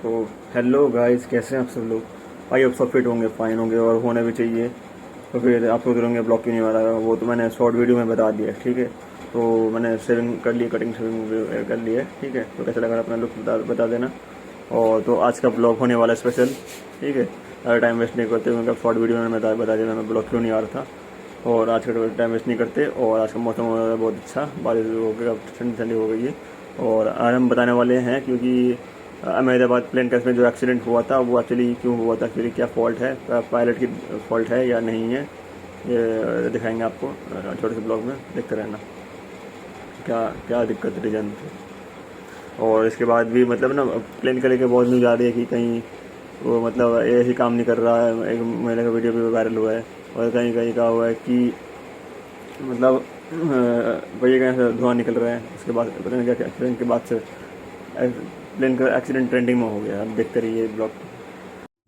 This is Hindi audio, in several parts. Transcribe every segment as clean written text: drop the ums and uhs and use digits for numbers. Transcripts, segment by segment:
तो हेलो गाइस, कैसे हैं आप सब लोग। भाई आप सब फिट होंगे, फाइन होंगे और होने भी चाहिए। तो फिर आप सोच रहे होंगे ब्लॉग क्यों नहीं आ रहा है, वो तो मैंने शॉर्ट वीडियो में बता दिया है, ठीक है। तो मैंने शेविंग कर ली, कटिंग शेविंग कर ली है, ठीक है। तो कैसा लगा अपना लुक बता देना। और तो आज का ब्लॉग होने वाला है स्पेशल, ठीक है। ज़्यादा टाइम वेस्ट नहीं करते क्योंकि शॉर्ट वीडियो में बता दिया मैं ब्लॉग क्यों नहीं आ रहा था। और आज का टाइम वेस्ट नहीं करते। और आज का मौसम हो रहा है बहुत अच्छा, बारिश हो गई, ठंडी ठंडी हो गई है। और आज हम बताने वाले हैं क्योंकि अहमदाबाद प्लेन क्रैश में जो एक्सीडेंट हुआ था वो एक्चुअली क्यों हुआ था, एक्चुअली क्या फ़ॉल्ट है, पायलट की फ़ॉल्ट है या नहीं है, ये दिखाएंगे आपको छोटे से ब्लॉग में। देखते रहना क्या क्या दिक्कत रीजन थी। और इसके बाद भी मतलब ना प्लेन का लेके बहुत न्यूज़ आ रही है कि कहीं वो मतलब ऐसे काम नहीं कर रहा है। एक महिला का वीडियो भी वायरल हुआ है और कहीं कहीं का हुआ है कि मतलब भैया कहीं से धुआं निकल रहा है। उसके बाद पता नहीं क्या एक्सीडेंट के बाद से प्लेन का एक्सीडेंट ट्रेंडिंग में हो गया। अब देखते रहिए ब्लॉग।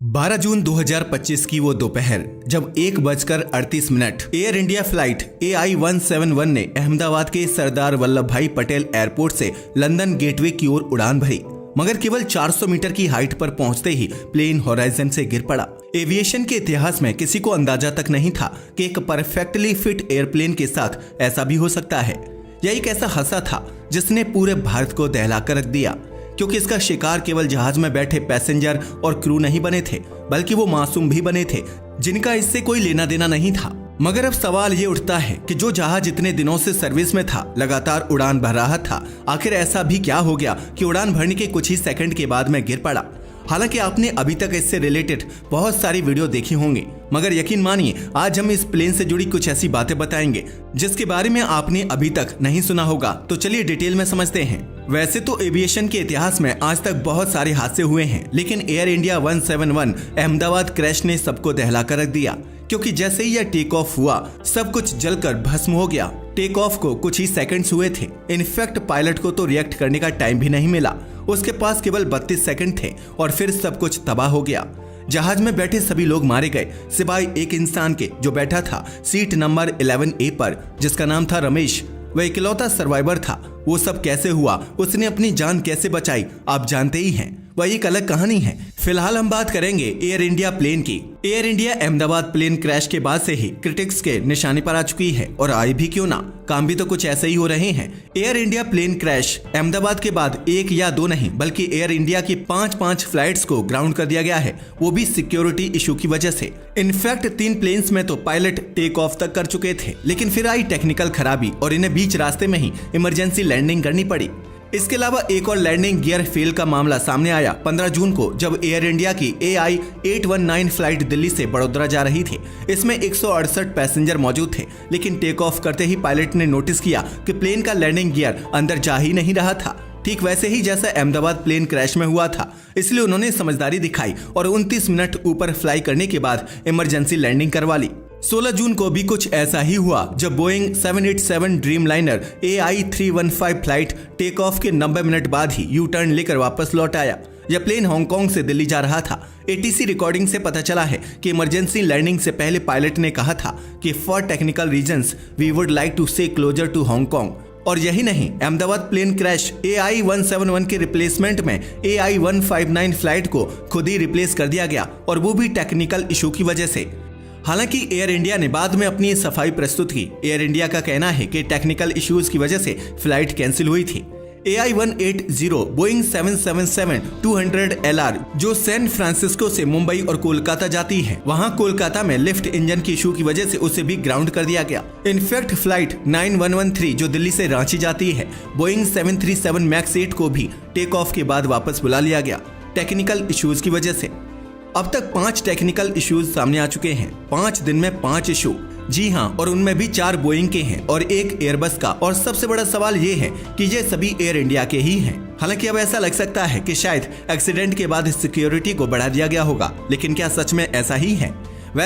12 जून 2025 की वो दोपहर जब 1:38 एयर इंडिया फ्लाइट AI 171 ने अहमदाबाद के सरदार वल्लभ भाई पटेल एयरपोर्ट से लंदन गेटवे की ओर उड़ान भरी, मगर केवल 400 मीटर की हाइट पर पहुंचते ही प्लेन होराइजन से गिर पड़ा। एविएशन के इतिहास में किसी को अंदाजा तक नहीं था कि एक परफेक्टली फिट एयरप्लेन के साथ ऐसा भी हो सकता है। यह एक ऐसा हादसा था जिसने पूरे भारत को दहला कर रख दिया, क्योंकि इसका शिकार केवल जहाज में बैठे पैसेंजर और क्रू नहीं बने थे, बल्कि वो मासूम भी बने थे जिनका इससे कोई लेना देना नहीं था। मगर अब सवाल ये उठता है कि जो जहाज इतने दिनों से सर्विस में था, लगातार उड़ान भर रहा था, आखिर ऐसा भी क्या हो गया कि उड़ान भरने के कुछ ही सेकंड के बाद में गिर पड़ा। हालांकि आपने अभी तक इससे रिलेटेड बहुत सारी वीडियो देखी होंगी, मगर यकीन मानिए आज हम इस प्लेन से जुड़ी कुछ ऐसी बातें बताएंगे जिसके बारे में आपने अभी तक नहीं सुना होगा। तो चलिए डिटेल में समझते हैं। वैसे तो एविएशन के इतिहास में आज तक बहुत सारे हादसे हुए हैं, लेकिन एयर इंडिया 171 अहमदाबाद क्रैश ने सबको दहला कर रख दिया, क्योंकि जैसे ही यह टेक ऑफ हुआ सब कुछ जलकर भस्म हो गया। टेक ऑफ को कुछ ही सेकंड्स हुए थे। इनफैक्ट पायलट को तो रिएक्ट करने का टाइम भी नहीं मिला, उसके पास केवल 32 सेकंड थे और फिर सब कुछ तबाह हो गया। जहाज में बैठे सभी लोग मारे गए सिवाय एक इंसान के, जो बैठा था सीट नंबर 11A पर, जिसका नाम था रमेश। वह इकलौता सर्वाइवर था। वो सब कैसे हुआ, उसने अपनी जान कैसे बचाई, आप जानते ही हैं। वह एक अलग कहानी है। फिलहाल हम बात करेंगे एयर इंडिया प्लेन की। Air India Ahmedabad plane crash के बाद से ही क्रिटिक्स के निशाने पर आ चुकी है, और आए भी क्यों ना, काम भी तो कुछ ऐसे ही हो रहे हैं। Air India plane crash Ahmedabad के बाद एक या दो नहीं बल्कि एयर इंडिया की 5 फ्लाइट्स को ग्राउंड कर दिया गया है, वो भी सिक्योरिटी इशू की वजह से। इनफैक्ट 3 प्लेन्स में तो पायलट टेक ऑफ तक कर चुके थे, लेकिन फिर आई टेक्निकल खराबी और इन्हें बीच रास्ते में ही इमरजेंसी लैंडिंग करनी पड़ी। इसके अलावा एक और लैंडिंग गियर फेल का मामला सामने आया 15 जून को, जब एयर इंडिया की AI 819 फ्लाइट दिल्ली से बड़ोदरा जा रही थी। इसमें 168 पैसेंजर मौजूद थे, लेकिन टेक ऑफ करते ही पायलट ने नोटिस किया कि प्लेन का लैंडिंग गियर अंदर जा ही नहीं रहा था, ठीक वैसे ही जैसा अहमदाबाद प्लेन क्रैश में हुआ था। इसलिए उन्होंने समझदारी दिखाई और 29 मिनट ऊपर फ्लाई करने के बाद इमरजेंसी लैंडिंग करवा ली। 16 जून को भी कुछ ऐसा ही हुआ, जब Boeing 787 Dreamliner AI 315 flight take off के 90 मिनट बाद ही यू टर्न लेकर वापस लौट आया। यह प्लेन हांगकांग से दिल्ली जा रहा था। ATC रिकॉर्डिंग से पता चला है कि इमरजेंसी लैंडिंग से पहले पायलट ने कहा था कि for technical reasons we would like to say closer to Hong Kong. और यही नहीं, अहमदाबाद प्लेन क्रैश AI 171 के रिप्लेसमेंट में AI 159 फ्लाइट को खुद ही रिप्लेस कर दिया गया, और वो भी टेक्निकल इशू की वजह से। हालांकि एयर इंडिया ने बाद में अपनी सफाई प्रस्तुत की। एयर इंडिया का कहना है कि टेक्निकल इश्यूज की वजह से फ्लाइट कैंसिल हुई थी। AI 180 बोइंग 777-200 LR जो सैन फ्रांसिस्को से मुंबई और कोलकाता जाती है, वहां कोलकाता में लिफ्ट इंजन की इशू की वजह से उसे भी ग्राउंड कर दिया गया। इनफैक्ट फ्लाइट 9113 जो दिल्ली से रांची जाती है, बोइंग 737 मैक्स 8 को भी टेक ऑफ के बाद वापस बुला लिया गया टेक्निकल इश्यूज की वजह से। अब तक 5 टेक्निकल इश्यूज सामने आ चुके हैं। 5 दिन में 5 इशू। जी हाँ, और उनमें भी 4 बोइंग के हैं और 1 एयरबस का। और सबसे बड़ा सवाल ये है कि ये सभी एयर इंडिया के ही हैं। हालांकि अब ऐसा लग सकता है कि शायद एक्सीडेंट के बाद सिक्योरिटी को बढ़ा दिया गया होगा, लेकिन क्या सच में ऐसा ही है?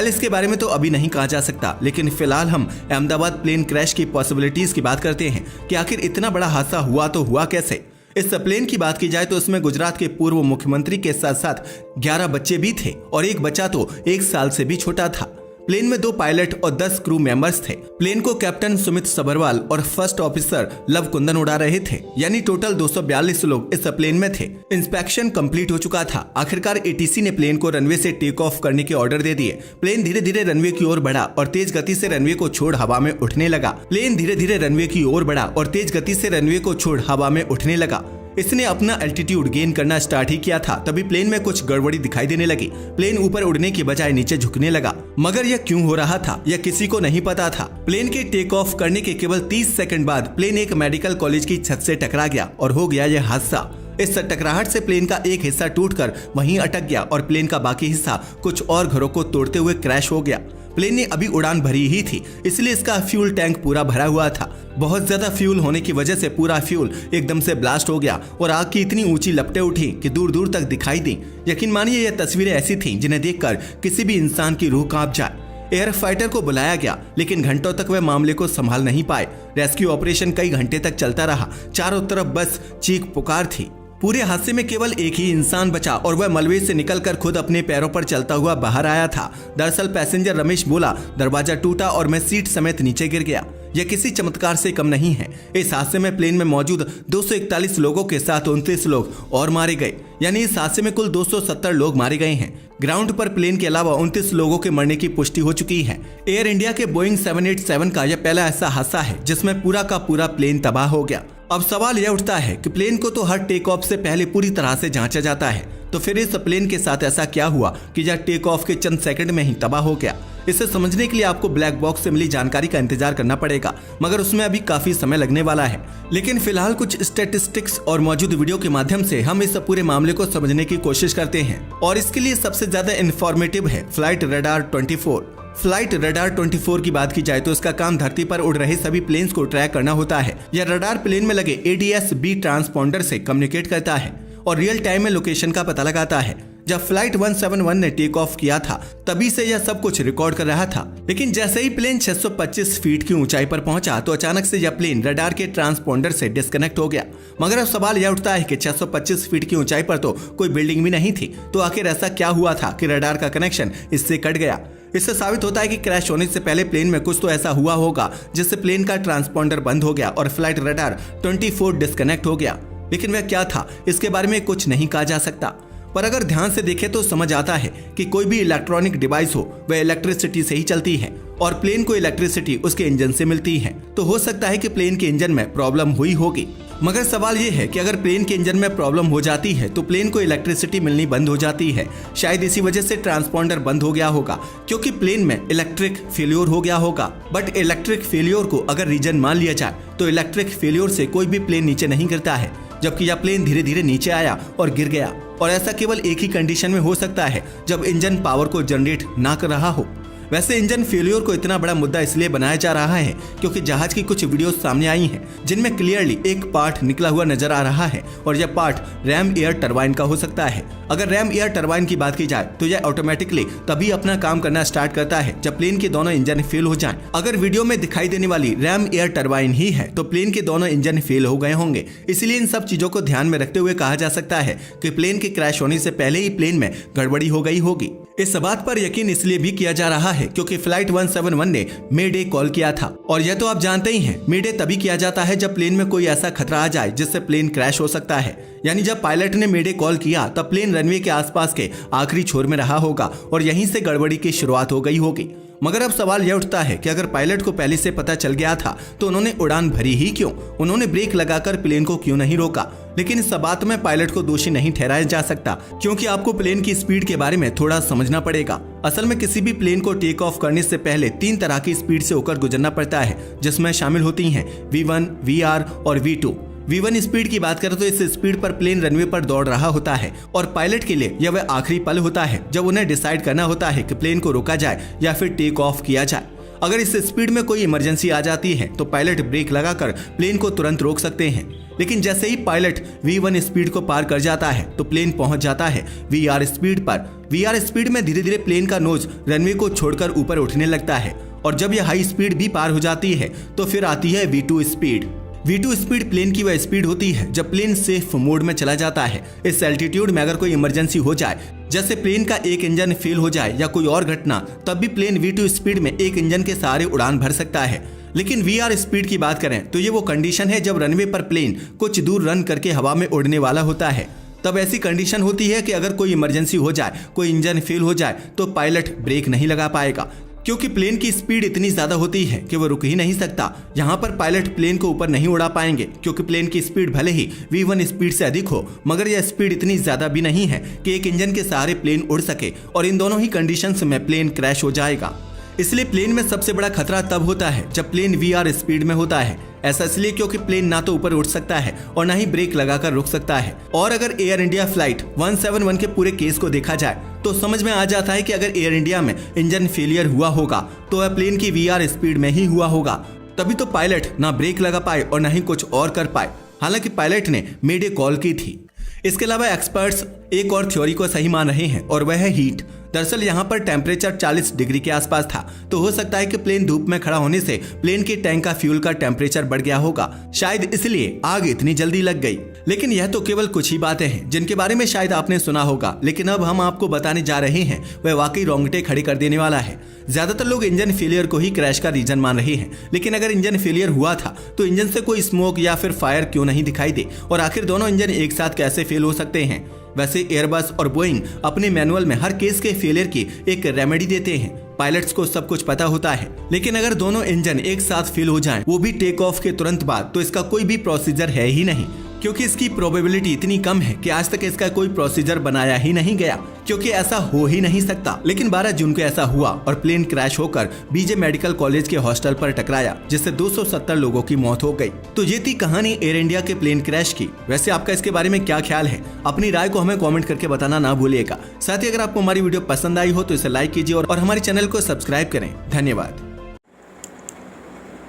इसके बारे में तो अभी नहीं कहा जा सकता, लेकिन फिलहाल हम अहमदाबाद प्लेन क्रैश की पॉसिबिलिटीज की बात करते हैं कि आखिर इतना बड़ा हादसा हुआ तो हुआ कैसे। इस प्लेन की बात की जाए तो इसमें गुजरात के पूर्व मुख्यमंत्री के साथ साथ 11 बच्चे भी थे, और एक बच्चा तो 1 साल से भी छोटा था। प्लेन में 2 पायलट और 10 क्रू मेंबर्स थे। प्लेन को कैप्टन सुमित सबरवाल और फर्स्ट ऑफिसर लव कुंदन उड़ा रहे थे, यानी टोटल 242 लोग इस प्लेन में थे। इंस्पेक्शन कंप्लीट हो चुका था। आखिरकार एटीसी ने प्लेन को रनवे से टेक ऑफ करने के ऑर्डर दे दिए। प्लेन धीरे धीरे रनवे की ओर बढ़ा और तेज गति से रनवे को छोड़ हवा में उठने लगा। प्लेन धीरे धीरे रनवे की ओर बढ़ा और तेज गति से रनवे को छोड़ हवा में उठने लगा। इसने अपना एल्टीट्यूड गेन करना स्टार्ट ही किया था, तभी प्लेन में कुछ गड़बड़ी दिखाई देने लगी। प्लेन ऊपर उड़ने की बजाय नीचे झुकने लगा, मगर यह क्यों हो रहा था यह किसी को नहीं पता था। प्लेन के टेक ऑफ करने के केवल 30 सेकंड बाद प्लेन एक मेडिकल कॉलेज की छत से टकरा गया और हो गया यह हादसा। इस टकराहट से प्लेन का एक हिस्सा टूटकर वहीं अटक गया और प्लेन का बाकी हिस्सा कुछ और घरों को तोड़ते हुए क्रैश हो गया। प्लेन ने अभी उड़ान भरी ही थी, इसलिए इसका फ्यूल टैंक पूरा भरा हुआ था। बहुत ज्यादा फ्यूल होने की वजह से पूरा फ्यूल एकदम से ब्लास्ट हो गया और आग की इतनी ऊंची लपटें उठी कि दूर दूर तक दिखाई दी। यकीन मानिए यह तस्वीरें ऐसी थीं जिन्हें देखकर किसी भी इंसान की रूह कांप जाए। एयर फाइटर को बुलाया गया, लेकिन घंटों तक वह मामले को संभाल नहीं पाए। रेस्क्यू ऑपरेशन कई घंटे तक चलता रहा। चारों तरफ बस चीख पुकार थी। पूरे हादसे में केवल एक ही इंसान बचा और वह मलबे से निकलकर खुद अपने पैरों पर चलता हुआ बाहर आया था। दरअसल पैसेंजर रमेश बोला, दरवाजा टूटा और मैं सीट समेत नीचे गिर गया। यह किसी चमत्कार से कम नहीं है। इस हादसे में प्लेन में मौजूद 241 लोगों के साथ 29 लोग और मारे गए, यानी इस हादसे में कुल 270 लोग मारे गए हैं। ग्राउंड पर प्लेन के अलावा 29 लोगों के मरने की पुष्टि हो चुकी है। एयर इंडिया के बोइंग 787 का यह पहला ऐसा हादसा है जिसमें पूरा का पूरा प्लेन तबाह हो गया। अब सवाल यह उठता है कि प्लेन को तो हर टेक ऑफ से पहले पूरी तरह से जांचा जाता है, तो फिर इस प्लेन के साथ ऐसा क्या हुआ कि यह टेक ऑफ के चंद सेकंड में ही तबाह हो गया। इसे समझने के लिए आपको ब्लैक बॉक्स से मिली जानकारी का इंतजार करना पड़ेगा, मगर उसमें अभी काफी समय लगने वाला है। लेकिन फिलहाल कुछ स्टैटिस्टिक्स और मौजूद वीडियो के माध्यम से हम इस पूरे मामले को समझने की कोशिश करते हैं, और इसके लिए सबसे ज्यादा इंफॉर्मेटिव है फ्लाइट रडार 24। फ्लाइट रडार 24 की बात की जाए तो इसका काम धरती पर उड़ रहे सभी प्लेन्स को ट्रैक करना होता है। यह रडार प्लेन में लगे ADS-B ट्रांसपॉन्डर से कम्युनिकेट करता है और रियल टाइम में लोकेशन का पता लगाता है। जब फ्लाइट 171 ने टेक ऑफ किया था तभी से यह सब कुछ रिकॉर्ड कर रहा था, लेकिन जैसे ही प्लेन 625 फीट की ऊंचाई पर पहुंचा तो अचानक से यह प्लेन रडार के ट्रांसपॉन्डर से डिस्कनेक्ट हो गया। मगर अब सवाल यह उठता है कि 625 फीट की ऊंचाई पर तो कोई बिल्डिंग भी नहीं थी, तो आखिर ऐसा क्या हुआ था कि रडार का कनेक्शन इससे कट गया। इससे साबित होता है कि क्रैश होने से पहले प्लेन में कुछ तो ऐसा हुआ होगा जिससे प्लेन का ट्रांसपॉन्डर बंद हो गया और फ्लाइट रडार 24 डिस्कनेक्ट हो गया। लेकिन वह क्या था इसके बारे में कुछ नहीं कहा जा सकता, पर अगर ध्यान से देखें तो समझ आता है कि कोई भी इलेक्ट्रॉनिक डिवाइस हो वह इलेक्ट्रिसिटी से ही चलती है और प्लेन को इलेक्ट्रिसिटी उसके इंजन से मिलती है। तो हो सकता है कि प्लेन के इंजन में प्रॉब्लम हुई होगी। मगर सवाल ये है कि अगर प्लेन के इंजन में प्रॉब्लम हो जाती है तो प्लेन को इलेक्ट्रिसिटी मिलनी बंद हो जाती है। शायद इसी वजह से ट्रांसपॉन्डर बंद हो गया होगा, क्योंकि प्लेन में इलेक्ट्रिक फेल्योर हो गया होगा। बट इलेक्ट्रिक फेल्योर को अगर रीजन मान लिया जाए तो इलेक्ट्रिक फेल्योर से कोई भी प्लेन नीचे नहीं गिरता है, जबकि यह प्लेन धीरे धीरे नीचे आया और गिर गया। और ऐसा केवल एक ही कंडीशन में हो सकता है, जब इंजन पावर को जनरेट ना कर रहा हो। वैसे इंजन फेल्योर को इतना बड़ा मुद्दा इसलिए बनाया जा रहा है क्योंकि जहाज की कुछ वीडियोस सामने आई हैं जिनमें क्लियरली एक पार्ट निकला हुआ नजर आ रहा है और यह पार्ट रैम एयर टरबाइन का हो सकता है। अगर रैम एयर टरबाइन की बात की जाए तो यह ऑटोमेटिकली तभी अपना काम करना स्टार्ट करता है जब प्लेन के दोनों इंजन फेल हो जाएं। अगर वीडियो में दिखाई देने वाली रैम एयर टरबाइन ही है तो प्लेन के दोनों इंजन फेल हो गए होंगे। इसलिए इन सब चीजों को ध्यान में रखते हुए कहा जा सकता है कि प्लेन के क्रैश होने से पहले ही प्लेन में गड़बड़ी हो गई होगी। इस बात पर यकीन इसलिए भी किया जा रहा है क्योंकि फ्लाइट 171 ने मेडे कॉल किया था, और यह तो आप जानते ही हैं, मेडे तभी किया जाता है जब प्लेन में कोई ऐसा खतरा आ जाए जिससे प्लेन क्रैश हो सकता है। यानी जब पायलट ने मेडे कॉल किया तब प्लेन रनवे के आसपास के आखिरी छोर में रहा होगा और यहीं से गड़बड़ी की शुरुआत हो गई होगी। मगर अब सवाल यह उठता है कि अगर पायलट को पहले से पता चल गया था तो उन्होंने उड़ान भरी ही क्यों? उन्होंने ब्रेक लगाकर प्लेन को क्यों नहीं रोका? लेकिन इस बात में पायलट को दोषी नहीं ठहराया जा सकता, क्योंकि आपको प्लेन की स्पीड के बारे में थोड़ा समझना पड़ेगा। असल में किसी भी प्लेन को टेक ऑफ करने से पहले 3 तरह की स्पीड से होकर गुजरना पड़ता है, जिसमें शामिल होती हैं V1, VR और V2। V1 स्पीड की बात करें तो इस स्पीड पर प्लेन रनवे पर दौड़ रहा होता है और पायलट के लिए यह वह आखिरी पल होता है जब उन्हें डिसाइड करना होता है कि प्लेन को रोका जाए या फिर टेक ऑफ किया जाए। अगर इस स्पीड में कोई इमरजेंसी आ जाती है तो पायलट ब्रेक लगाकर प्लेन को तुरंत रोक सकते हैं, लेकिन जैसे ही पायलट V1 स्पीड को पार कर जाता है तो प्लेन पहुंच जाता है VR स्पीड पर। VR स्पीड में धीरे धीरे प्लेन का नोज रनवे को छोड़कर ऊपर उठने लगता है, और जब यह हाई स्पीड भी पार हो जाती है तो फिर आती है V2 speed. V2 speed plane की वह स्पीड होती है जब प्लेन सेफ मोड में चला जाता है। इस एल्टीट्यूड में अगर कोई इमरजेंसी हो जाए जैसे प्लेन का एक इंजन फेल हो जाए या कोई और घटना, तब भी प्लेन V2 स्पीड में एक इंजन के सहारे उड़ान भर सकता है। लेकिन VR स्पीड की बात करें तो ये वो कंडीशन है जब रनवे पर प्लेन कुछ दूर रन करके हवा में उड़ने वाला होता है। तब ऐसी कंडीशन होती है कि अगर कोई इमरजेंसी हो जाए, कोई इंजन फेल हो जाए, तो पायलट ब्रेक नहीं लगा पाएगा, क्योंकि प्लेन की स्पीड इतनी ज्यादा होती है कि वो रुक ही नहीं सकता। यहाँ पर पायलट प्लेन को ऊपर नहीं उड़ा पाएंगे, क्योंकि प्लेन की स्पीड भले ही V1 स्पीड से अधिक हो, मगर यह स्पीड इतनी ज्यादा भी नहीं है कि एक इंजन के सहारे प्लेन उड़ सके, और इन दोनों ही कंडीशंस में प्लेन क्रैश हो जाएगा। इसलिए प्लेन में सबसे बड़ा खतरा तब होता है जब प्लेन VR स्पीड में होता है। ऐसा इसलिए क्योंकि प्लेन ना तो ऊपर उड़ सकता है और ना ही ब्रेक लगाकर रुक सकता है। और अगर एयर इंडिया फ्लाइट 171 के पूरे केस को देखा जाए तो समझ में आ जाता है कि अगर एयर इंडिया में इंजन फेलियर हुआ होगा तो वह प्लेन की VR स्पीड में ही हुआ होगा। तभी तो पायलट ना ब्रेक लगा पाए और ना ही कुछ और कर पाए, हालांकि पायलट ने मेडे कॉल की थी। इसके अलावा एक्सपर्ट्स एक और थ्योरी को सही मान रहे हैं, और वह है हीट। दरअसल यहाँ पर टेम्परेचर 40 डिग्री के आसपास था, तो हो सकता है कि प्लेन धूप में खड़ा होने से प्लेन के टैंक का फ्यूल का टेम्परेचर बढ़ गया होगा, शायद इसलिए आग इतनी जल्दी लग गई। लेकिन यह तो केवल कुछ ही बातें हैं जिनके बारे में शायद आपने सुना होगा, लेकिन अब हम आपको बताने जा रहे हैं वह वाकई रोंगटे खड़े कर देने वाला है। ज्यादातर लोग इंजन फेलियर को ही क्रैश का रीजन मान रहे हैं, लेकिन अगर इंजन फेलियर हुआ था तो इंजन से कोई स्मोक या फिर फायर क्यों नहीं दिखाई दे, और आखिर दोनों इंजन एक साथ कैसे फेल हो सकते हैं। वैसे एयरबस और बोइंग अपने मैनुअल में हर केस के फेलियर की एक रेमेडी देते हैं। पायलट्स को सब कुछ पता होता है, लेकिन अगर दोनों इंजन एक साथ फेल हो जाएं, वो भी टेक ऑफ के तुरंत बाद, तो इसका कोई भी प्रोसीजर है ही नहीं, क्योंकि इसकी प्रोबेबिलिटी इतनी कम है कि आज तक इसका कोई प्रोसीजर बनाया ही नहीं गया, क्योंकि ऐसा हो ही नहीं सकता। लेकिन 12 जून को ऐसा हुआ और प्लेन क्रैश होकर बीजे मेडिकल कॉलेज के हॉस्टल पर टकराया, जिससे 270 लोगों की मौत हो गई। तो ये थी कहानी एयर इंडिया के प्लेन क्रैश की। वैसे आपका इसके बारे में क्या ख्याल है? अपनी राय को हमें कॉमेंट करके बताना ना भूलिएगा। साथ ही अगर आपको हमारी वीडियो पसंद आई हो तो इसे लाइक कीजिए और हमारे चैनल को सब्सक्राइब करें। धन्यवाद।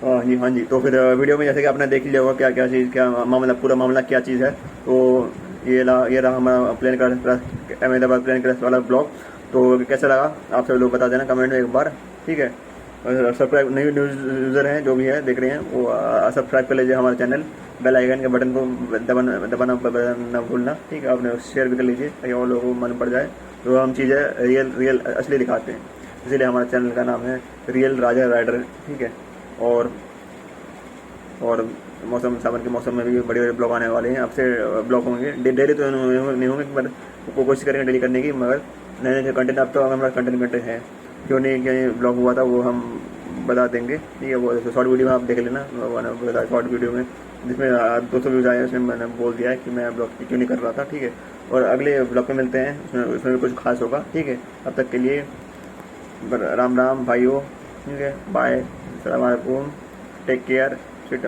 हाँ जी, तो फिर वीडियो में जैसे कि आपने देख लिया होगा क्या क्या चीज़, क्या मामला, पूरा मामला क्या चीज़ है। तो ये रहा हमारा plane crash, Ahmedabad plane crash वाला ब्लॉग। तो कैसा लगा आप सब लोग बता देना कमेंट में एक बार, ठीक है। और सब्सक्राइब, नए न्यूज़ यूज़र हैं जो भी है देख रहे हैं वो सब्सक्राइब कर लीजिए हमारे चैनल, बेल आइकन के बटन को दबाना ना भूलना, ठीक है। आपने शेयर भी कर लीजिए ताकि और लोगों को मालूम पड़ जाए। तो हम चीज़ें रियल असली दिखाते हैं, इसीलिए हमारे चैनल का नाम है रियल राजा राइडर, ठीक है। और मौसम, सावन के मौसम में भी बड़े बड़े ब्लॉग आने वाले हैं, आपसे ब्लॉग होंगे। डेली तो नहीं होंगे, पर कोशिश करेंगे डेली करने की, मगर नए नए कंटेंट, अब तो हमारा कंटेंट है, क्यों नहीं ब्लॉग हुआ था वो हम बता देंगे, ठीक है। वो शॉर्ट वीडियो में आप देख लेना, बता शॉर्ट वीडियो में जिसमें 200 व्यूज़ आए, उसमें मैंने बोल दिया है कि मैं ब्लॉग क्यों नहीं कर रहा था, ठीक है। और अगले ब्लॉग में मिलते हैं, उसमें भी कुछ खास होगा, ठीक है। अब तक के लिए राम राम भाइयों, ठीक है, बाय, अस्सलाम वालेकुम, टेक केयर, स्वीट।